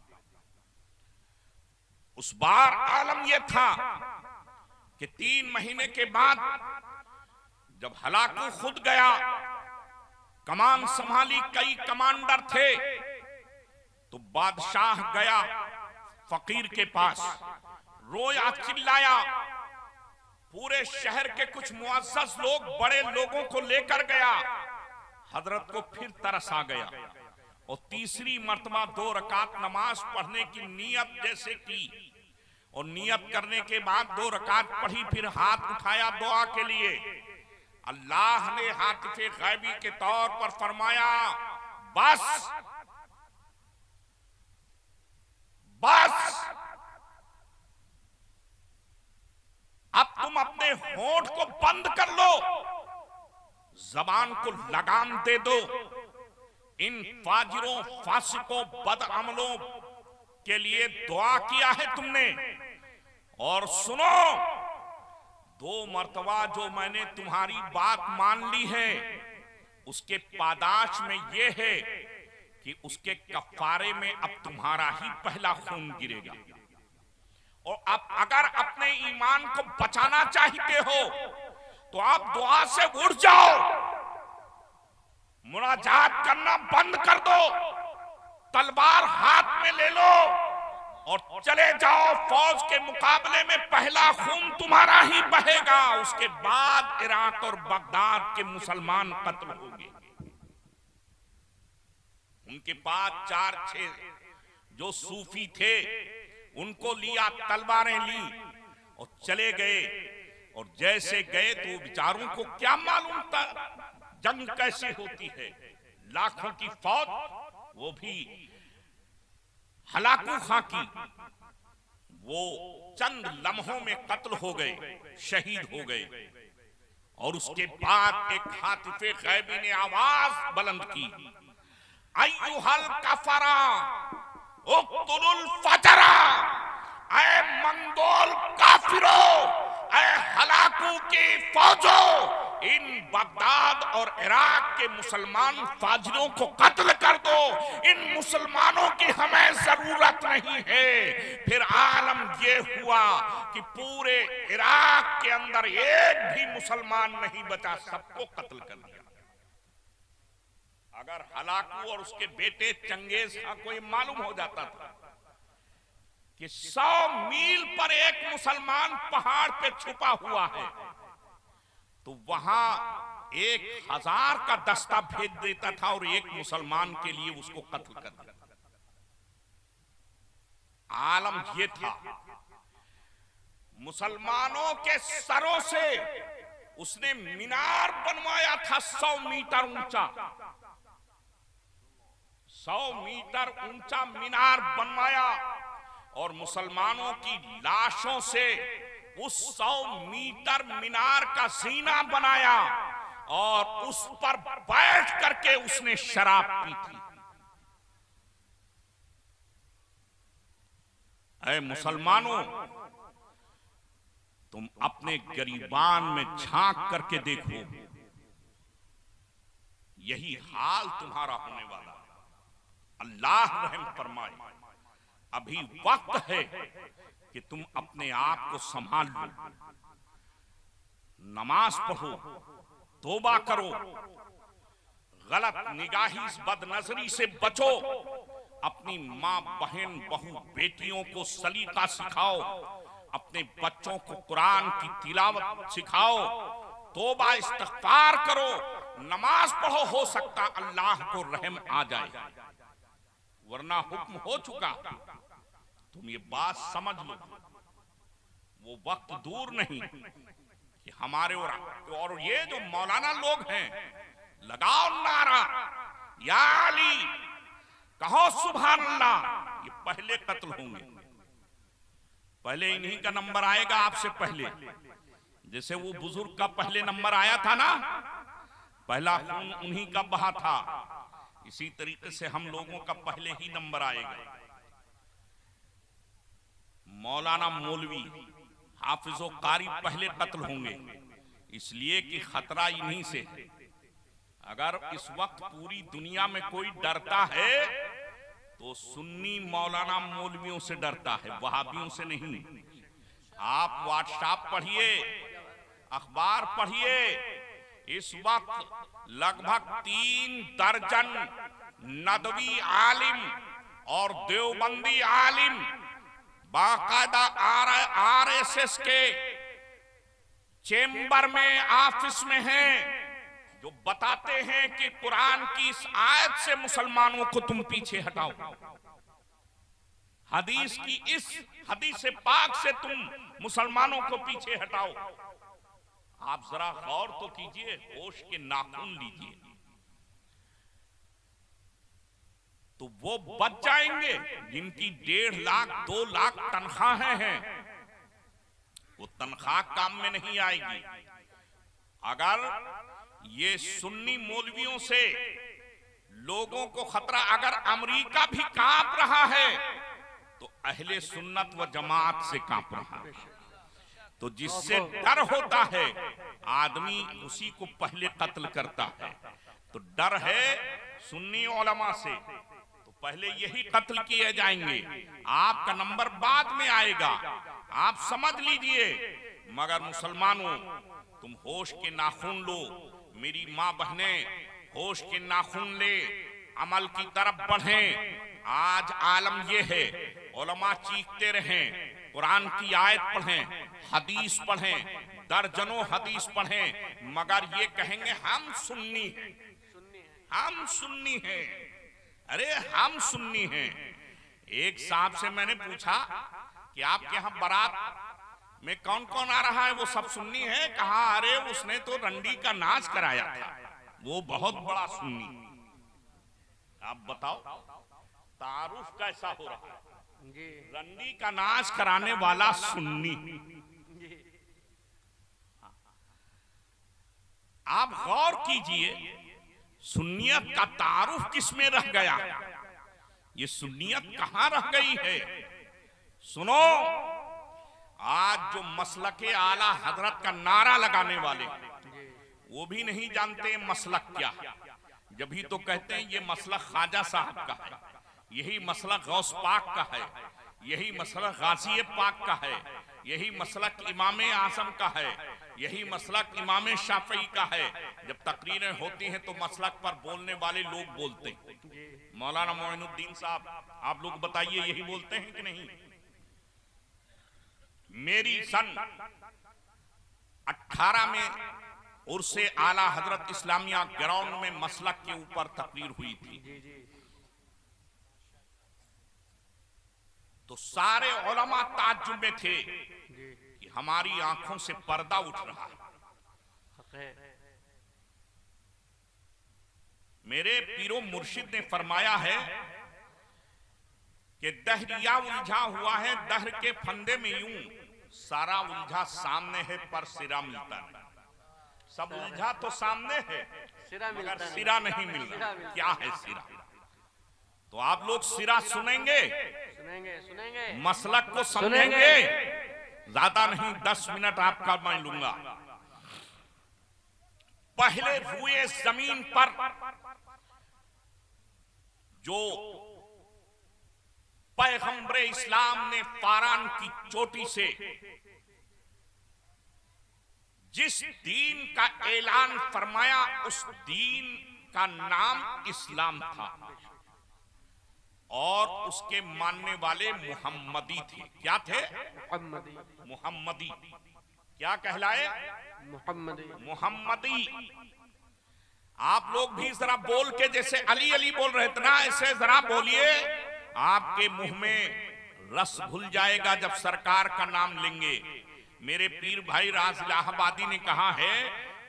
उस बार आलम यह था कि 3 महीने के बाद जब हलाकू खुद गया, कमान संभाली, कई कमांडर थे, तो बादशाह गया फकीर के पास, रोया, चिल्लाया, पूरे शहर के कुछ मुअज़्ज़ज़ लोग, बड़े लोगों को लेकर गया। हजरत को फिर तरस आ गया, और तीसरी मर्तबा 2 रकात नमाज पढ़ने की नियत जैसे की, और नियत करने के बाद 2 रकात पढ़ी, फिर हाथ उठाया दुआ के लिए। अल्लाह ने हातिफे गैबी के तौर पर फरमाया, बस बस, अब तुम अपने होंठ को बंद कर लो, जबान को लगाम दे दो। इन फाजिरों, फासिकों, बदअमलों के लिए दुआ किया है तुमने। और सुनो, 2 मर्तबा जो मैंने तुम्हारी बात मान ली है, उसके पादाश में यह है कि उसके कफारे में अब तुम्हारा ही पहला खून गिरेगा। और अब अगर अपने ईमान को बचाना चाहते हो तो आप दुआ से उठ जाओ, मुनाजात करना बंद कर दो, तलवार हाथ में ले लो और चले जाओ। फौज के मुकाबले में पहला खून तुम्हारा ही बहेगा, उसके बाद इराक और बगदाद के मुसलमान कत्ल होंगे। उनके पास 4-6 जो सूफी थे, उनको लिया, तलवारें ली और चले गए। और जैसे गए तो बेचारों को क्या मालूम था जंग कैसी होती है। लाखों की फौज, वो भी हलाकू खां की, वो चंद लम्हों में कत्ल हो गए, शहीद हो गए। और उसके बाद एक हातिफे गैबी ने आवाज बुलंद की, अय्युहल कफरा उक्तुलुल फजरा, ऐ मंगोल काफिरो, ऐ हलाकू की फौजो, इन बगदाद और इराक के मुसलमान फाजिरों को कत्ल कर दो। इन मुसलमानों की हमें जरूरत नहीं है। फिर आलम ये हुआ कि पूरे इराक के अंदर एक भी मुसलमान नहीं बचा, सबको कत्ल कर दिया। अगर हलाकू और उसके बेटे चंगेज खां को ये मालूम हो जाता था कि 100 मील पर एक मुसलमान पहाड़ पे छुपा हुआ है, तो वहां 1000 का दस्ता भेज देता था और एक मुसलमान के लिए उसको कत्ल कर देता था। आलम ये था, मुसलमानों के सरों से उसने मीनार बनवाया था 100 मीटर ऊंचा, 100 मीटर ऊंचा मीनार बनवाया और मुसलमानों की लाशों से उस 100 मीटर मीनार का सीना बनाया और उस पर बैठ करके उसने शराब पी थी। ऐ मुसलमानों, तुम अपने गरीबान में झांक करके देखो, यही हाल तुम्हारा होने वाला है। अल्लाह रहम फरमाए। अभी वक्त है कि तुम अपने आप को संभाल लो, नमाज पढ़ो, तौबा करो, गलत निगाही, बदनजरी से बचो, अपनी माँ, बहन, बहू, बेटियों को सलीका सिखाओ, अपने बच्चों को कुरान की तिलावत सिखाओ, तौबा इस्तिग़फ़ार करो, नमाज पढ़ो। हो सकता अल्लाह को रहम आ जाए, वरना हुक्म हो चुका। तुम ये बात समझ लो, वो वक्त दूर नहीं कि हमारे और ये जो मौलाना लोग हैं, लगाओ नारा या अली, कहो सुभान अल्लाह, ये पहले कत्ल होंगे, पहले इन्हीं का नंबर आएगा आपसे पहले। जैसे वो बुजुर्ग का पहले नंबर आया था ना, पहला खून उन्हीं का बहा था, इसी तरीके से हम लोगों का पहले ही नंबर आएगा। मौलाना, मौलवी, हाफिजो कारी पहले कत्ल होंगे, इसलिए कि खतरा इन्हीं से है। अगर इस वक्त पूरी दुनिया में कोई डरता है तो सुन्नी मौलाना मौलवियों से डरता है, वहाबियों से नहीं। आप व्हाट्सएप पढ़िए, अखबार पढ़िए, इस वक्त लगभग 3 दर्जन नदवी आलिम और देवबंदी आलिम बाकायदा RSS के चेंबर में, ऑफिस में हैं, जो बताते हैं कि कुरान की इस आयत से मुसलमानों को तुम पीछे हटाओ, हदीस की इस हदीस पाक से तुम मुसलमानों को पीछे हटाओ। आप जरा गौर तो कीजिए, होश के नाखून लीजिए, तो वो बच जाएंगे जिनकी 1.5 लाख 2 लाख तनख्वाहें हैं। वो तनख्वाह काम में नहीं आएगी। अगर ये सुन्नी मौलवियों से लोगों को खतरा, अगर अमेरिका भी कांप रहा है तो अहले सुन्नत व जमात से कांप रहा है। तो जिससे डर होता है आदमी उसी को पहले कत्ल करता है। तो डर है सुन्नी उलमा से, तो पहले यही कत्ल किए जाएंगे, आपका नंबर बाद में आएगा, आप समझ लीजिए। मगर मुसलमानों, तुम होश के नाखून लो, मेरी माँ बहने होश के नाखून ले, अमल की तरफ बढ़ें। आज आलम ये है, उलमा चीखते रहें, कुरान की आयत पढ़ें, हदीस पढ़ें, दर्जनों हदीस पढ़ें, मगर ये कहेंगे हम सुन्नी हैं, हम सुन्नी हैं। अरे हम सुन्नी हैं। एक साहब से मैंने पूछा कि आपके यहाँ बारात में कौन कौन आ रहा है, वो सब सुन्नी है? कहा अरे उसने तो रंडी का नाच कराया था, वो बहुत बड़ा सुन्नी। आप बताओ तारुफ कैसा हो रहा है? रंडी का नाच कराने वाला सुन्नी। आप गौर कीजिए, सुन्नियत का तारुफ किसमें रह गया? ये सुन्नियत कहां रह गई है? सुनो, आज जो मसलके आला हजरत का नारा लगाने वाले, वो भी नहीं जानते मसलक क्या है। जब ही तो कहते हैं ये मसलक ख्वाजा साहब का है, यही मसलक गौस पाक का है, यही मसलक गाजी पाक का है, यही मसलक इमाम आजम का है, यही मसलक इमाम शाफई का है। जब तकरीरें होती हैं तो मसलक पर बोलने वाले लोग बोलते हैं। मौलाना मोइनुद्दीन साहब, आप लोग बताइए यही बोलते हैं कि नहीं? मेरी सन 18 में उर्से आला हजरत इस्लामिया ग्राउंड में मसलक के ऊपर तकरीर हुई थी, तो सारे उलमा ताज्जुब में थे कि हमारी आंखों से पर्दा उठ रहा है। मेरे पीरो मुर्शिद ने फरमाया है कि दहरिया उलझा हुआ है, दहर के फंदे में यूं सारा उलझा सामने है पर सिरा मिलता नहीं। सब उलझा तो सामने है मगर सिरा नहीं मिल रहा। क्या है सिरा? तो आप लोग सिरा सुनेंगे, सुनेंगे, मसलक को समझेंगे। ज्यादा नहीं, 10 मिनट आपका मैं लूंगा। पहले हुए जमीन पर जो पैगंबरे इस्लाम ने फारान की चोटी से जिस दीन का ऐलान फरमाया, उस दीन का नाम इस्लाम था और उसके मानने वाले मुहम्मदी थे। क्या थे? मुहम्मदी। क्या कहलाए? मुहम्मदी। आप लोग भी जरा बोल के, जैसे अली अली बोल रहे थे ना, ऐसे जरा बोलिए, आपके मुंह में रस घुल जाएगा जब सरकार का नाम लेंगे। मेरे पीर भाई राज इलाहाबादी ने कहा है,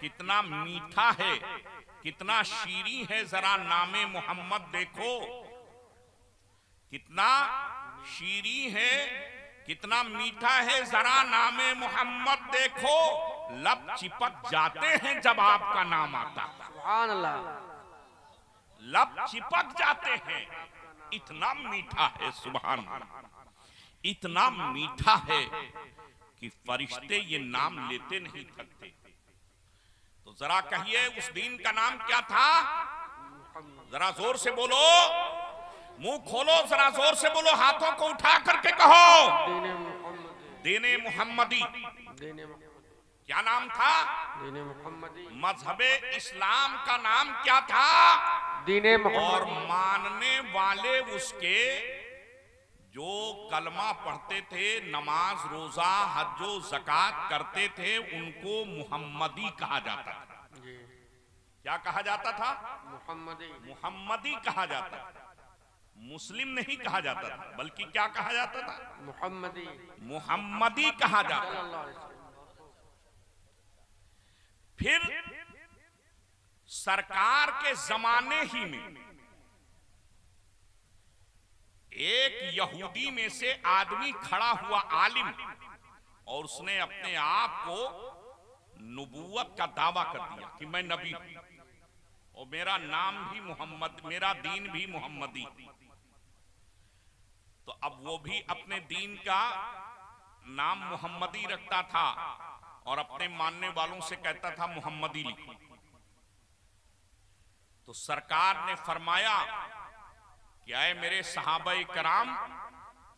कितना मीठा है, कितना शीरी है, जरा नामे मोहम्मद देखो, कितना शीरी है, कितना मीठा है, जरा नामे मोहम्मद देखो। लब चिपक जाते हैं जब आपका नाम आता है। सुभान अल्लाह। लब चिपक जाते हैं, इतना मीठा है। सुभान अल्लाह। इतना मीठा है कि फरिश्ते ये नाम लेते नहीं थकते। तो जरा कहिए उस दीन का नाम क्या था? जरा जोर से बोलो, मुंह खोलो, जरा जोर से बोलो, हाथों को उठा करके कहो, दीने मुहम्मदी। क्या नाम था? दीने मुहम्मदी। मजहबे इस्लाम का नाम क्या था? दीने और मुहम्मदी। मानने वाले उसके जो कलमा पढ़ते थे, नमाज रोजा हज्जो ज़कात करते थे, उनको मुहम्मदी कहा जाता था। क्या कहा जाता था? मोहम्मदी। मुहम्मदी कहा जाता था, मुस्लिम नहीं कहा जाता था, बल्कि क्या कहा जाता था? मोहम्मदी। मुहम्मदी कहा जाता था। सल्लल्लाहु अलैहि वसल्लम। फिर सरकार के जमाने ही में एक यहूदी में से आदमी खड़ा हुआ आलिम, और उसने अपने आप को नबूवत का दावा कर दिया कि मैं नबी हूं और मेरा नाम भी मोहम्मद, मेरा दीन भी मोहम्मदी। तो अब वो भी अपने दीन का नाम मोहम्मदी रखता था और अपने मानने वालों से कहता था मोहम्मदी लिखो। तो सरकार ने फरमाया कि आए मेरे सहाबाए कराम,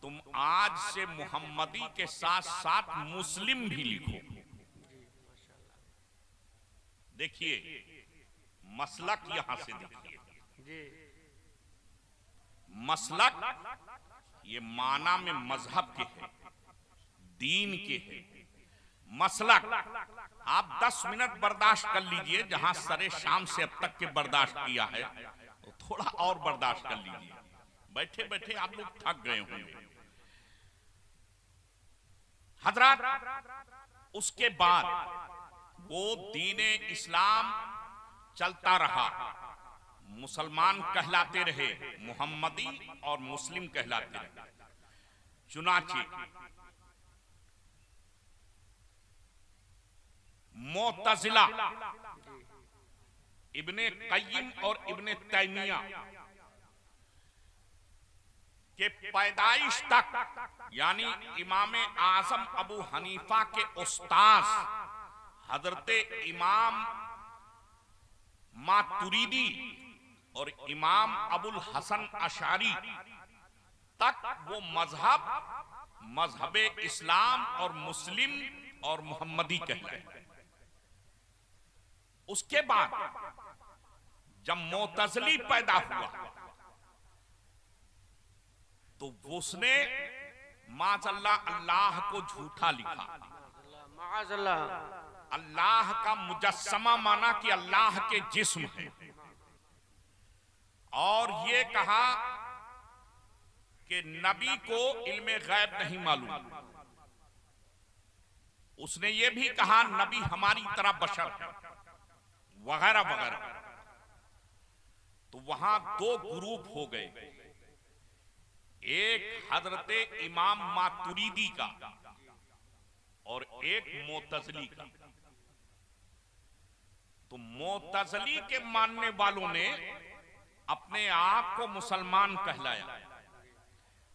तुम आज से मोहम्मदी के साथ साथ मुस्लिम भी लिखो। देखिए मसलक यहां से देखिए, जी। मसलक ये माना में मजहब के है, दीन के है। मसलक आप 10 मिनट बर्दाश्त कर लीजिए, जहां सरे शाम से अब तक के बर्दाश्त किया है, तो थोड़ा और बर्दाश्त कर लीजिए। बैठे बैठे आप लोग थक गए होंगे। हजरत उसके बाद वो दीने इस्लाम चलता रहा, मुसलमान कहलाते रहे, मुहम्मदी और मुस्लिम कहलाते रहे। चुनाचे मोतजिला इब्ने कय्यिम और इब्ने तैमिया के पैदाइश तक, यानी इमाम आजम अबू हनीफा के उस्ताद हजरत इमाम मातुरीदी और इमाम अबुल हसन अशारी तक वो मजहब इस्लाम और मुस्लिम और मुहम्मदी कहलाए। उसके बाद जब मोतज़िली पैदा हुआ तो उसने माज़अल्लाह अल्लाह को झूठा लिखा। माज़अल्लाह। अल्लाह का मुजस्समा माना कि अल्लाह के जिस्म है, और ये कहा कि नबी को इल्मे गैब नहीं मालूम। उसने ये भी कहा नबी हमारी तरह बशर है, वगैरह वगैरह। तो वहां 2 ग्रुप हो गए, एक हजरत इमाम मातुरीदी का और एक मोतज़िली का। तो मोतज़िली के मानने वालों ने अपने आप को मुसलमान कहलाया,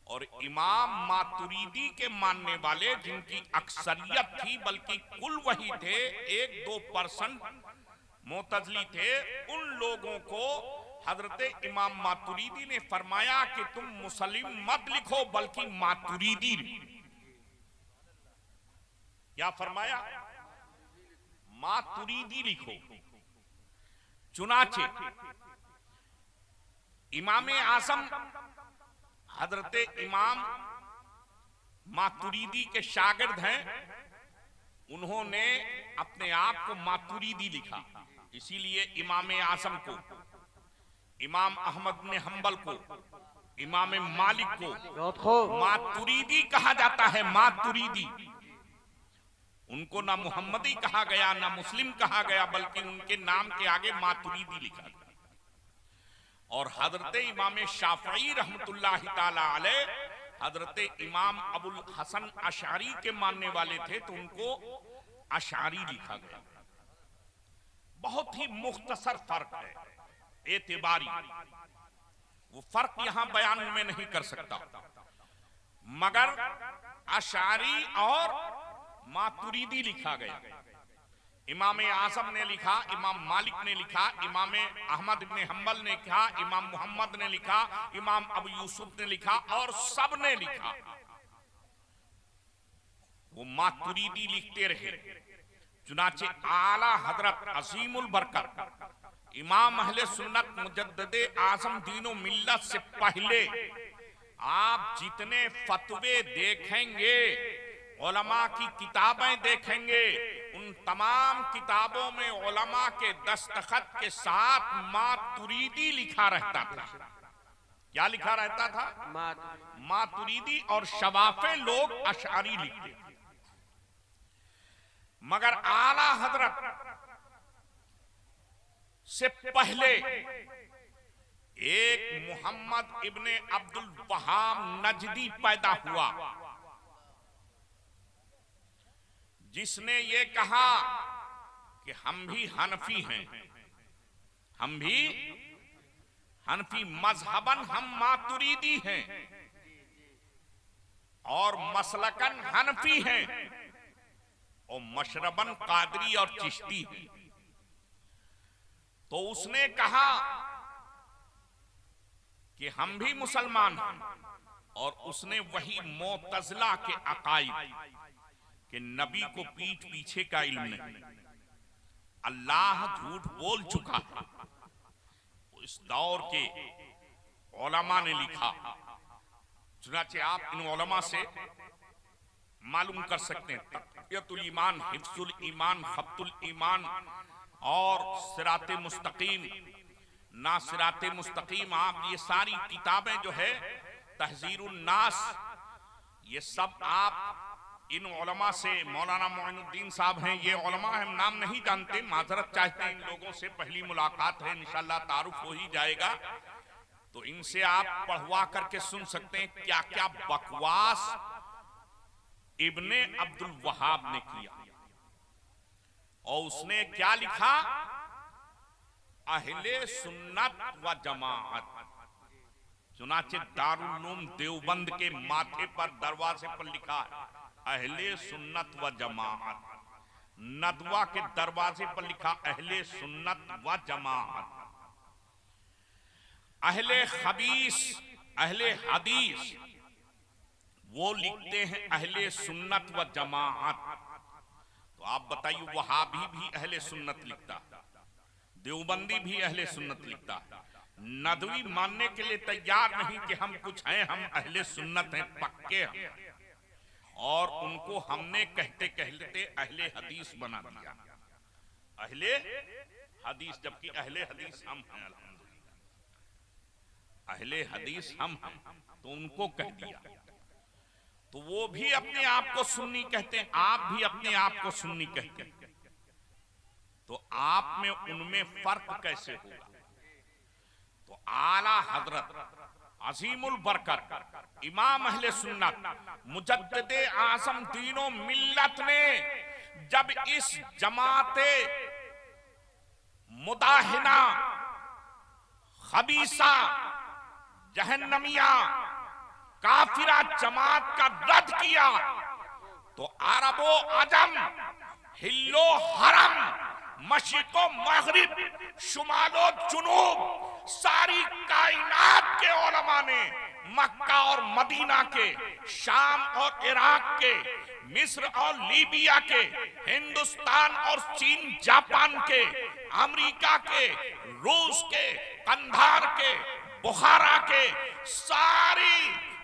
और इमाम मातुरीदी के मानने वाले, जिनकी अक्सरियत थी बल्कि कुल वही थे, 1-2% मोतज़िली थे, उन लोगों को हजरत इमाम मातुरीदी ने फरमाया कि तुम मुस्लिम मत लिखो बल्कि मातुरीदी लिखो। क्या फरमाया? मातुरीदी लिखो। चुनाचे इमाम आज़म हजरत इमाम मातुरीदी के शागिर्द हैं, उन्होंने अपने आप को मातुरीदी लिखा। इसीलिए इमाम आज़म को, इमाम अहमद ने हम्बल को, इमाम मालिक को मातुरीदी कहा जाता है। मातुरीदी, उनको ना मुहम्मदी कहा गया ना मुस्लिम कहा गया, बल्कि उनके नाम के आगे मातुरीदी लिखा गया। और हजरत इमाम शाफई रहमतुल्लाहि ताला अलैह, हजरत इमाम अबुल हसन अशारी के मानने वाले थे, तो उनको अशारी लिखा गया। बहुत ही मुख्तसर फर्क है, एतबारी। वो फर्क यहां बयान में नहीं कर सकता, मगर अशारी और मातुरीदी लिखा गया। इमाम आज़म ने लिखा, इमाम मालिक ने लिखा, इमाम अहमद इब्ने हम्बल ने लिखा, इमाम मोहम्मद ने लिखा, इमाम अबू यूसुफ ने लिखा, और सब ने लिखा। वो मातुरीदी लिखते रहे। चुनाचे आला हजरत अजीमुल बरकत इमाम अहले सुन्नत मुजद्दिदे आज़म दीनो मिल्लत से पहले आप जितने फतवे देखेंगे, उलमा की किताबें देखेंगे, उन उन तमाम किताबों में उलमा के दस्तखत के साथ मातुरीदी लिखा रहता था। क्या लिखा रहता था? मातुरीदी। और शवाफे लोग अशअरी लिखते थे। मगर आला हजरत से पहले एक मोहम्मद इब्ने अब्दुल वहाब नजदी पैदा हुआ, जिसने ये कहा कि हम भी हनफी हैं, हम भी हनफी मजहबन हम मातुरीदी हैं और मसलकन हनफी हैं और मशरबन कादरी और चिश्ती हैं। तो उसने कहा कि हम भी मुसलमान हैं, और उसने वही मोतज़िला के अकाइद कि नबी को पीठ पीछे का इल्म नहीं, अल्लाह झूठ बोल चुका है, इस दौर के उलमा ने लिखा। चुनाचे आप इन उलमा से मालूम कर सकते हैं, तक़ियतुल ईमान, हिफ्जुल ईमान, खब्तुल ईमान और सिराते मुस्तकीम, ना सिराते मुस्तकीम, आप ये सारी किताबें जो है, तहजीरुन नास, ये सब आप इन उलमा से, मौलाना मोइनुद्दीन साहब हैं, ये उलमा हम नाम नहीं जानते, माजरत चाहते हैं, इन लोगों से पहली मुलाकात है, इंशाअल्लाह तारुफ हो ही जाएगा, तो इनसे आप पढ़वा करके सुन सकते हैं क्या क्या बकवास इब्ने अब्दुल वहाब ने किया। और उसने क्या लिखा? अहले सुन्नत व जमाअत। चुनाचे दारुल उलूम देवबंद के माथे पर, दरवाजे पर लिखा है अहले सुन्नत व जमाअत। नदवा के दरवाजे पर लिखा अहले सुन्नत व जमाअत। अहले खबीस, अहले हदीस, वो लिखते हैं अहले सुन्नत व जमाअत। तो आप बताइए, वहाबी भी अहले सुन्नत लिखता, देवबंदी भी अहले सुन्नत लिखता, नदवी मानने के लिए तैयार नहीं कि हम कुछ हैं, हम अहले सुन्नत हैं, पक्के हैं, और उनको हमने कहते कहते अहले हदीस बना दिया, अहले हदीस, जबकि अहले हदीस हम हैं, अल्हम्दुलिल्लाह अहले हदीस हम हैं, तो उनको कह दिया। तो वो भी अपने आप को सुन्नी कहते हैं, आप भी अपने आप को सुन्नी कहते हैं, तो आप में उनमें फर्क कैसे होगा? तो आला हजरत अजीमुल बरकत इमाम अहले सुन्नत मुजद्दिदे आज़म दीनो मिल्लत ने जब इस जमाते मुदाहिना, खबीसा, जहन्नमिया, काफिरा जमात का रद्द किया, तो अरबो अजम, हिल्लो हरम, मशरिको मगरिब, शुमालो जुनूब, सारी कायनात के उलमा ने, मक्का और मदीना के, शाम और इराक के, मिस्र और लीबिया के, हिंदुस्तान और चीन जापान के, अमेरिका के, रूस के, कंधार के, बुखारा के,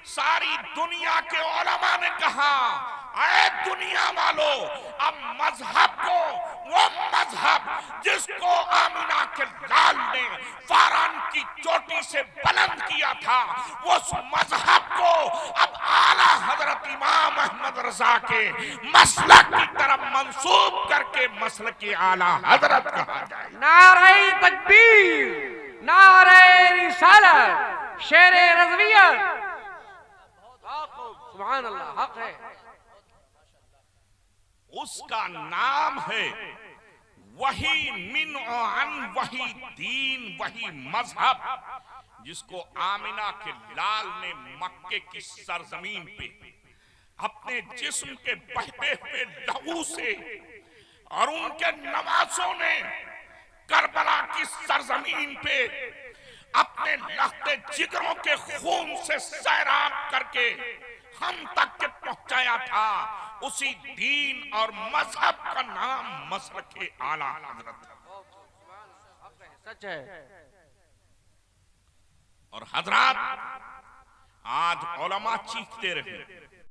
सारी दुनिया के उलमा ने कहा, ऐ दुनिया वालों, अब मजहब को, वो मजहब जिसको आमिना के लाल ने फारान की चोटी से बुलंद किया था, उस मजहब को अब आला हजरत इमाम अहमद रजा के मसलक की तरफ मंसूब करके मसलक की आला हजरत कहा जाए। नारे तकबीर, नारे रिसालत, शेरे रज़वियत, सुभान अल्लाह, हक है। उसका नाम है वही मिन अन, वही दीन, वही मजहब, जिसको आमिना के लाल ने मक्के की सरजमीन पे अपने जिस्म के बहते हुए लहू से और उनके नवासों ने करबला की सरजमीन पे अपने लहते जिगरों के खून से सैराब करके हम तक के पहुंचाया था। उसी दीन और मजहब का नाम मसलक आला हजरत है। सच है। और हजरात, आज उलमा चीखते रहे,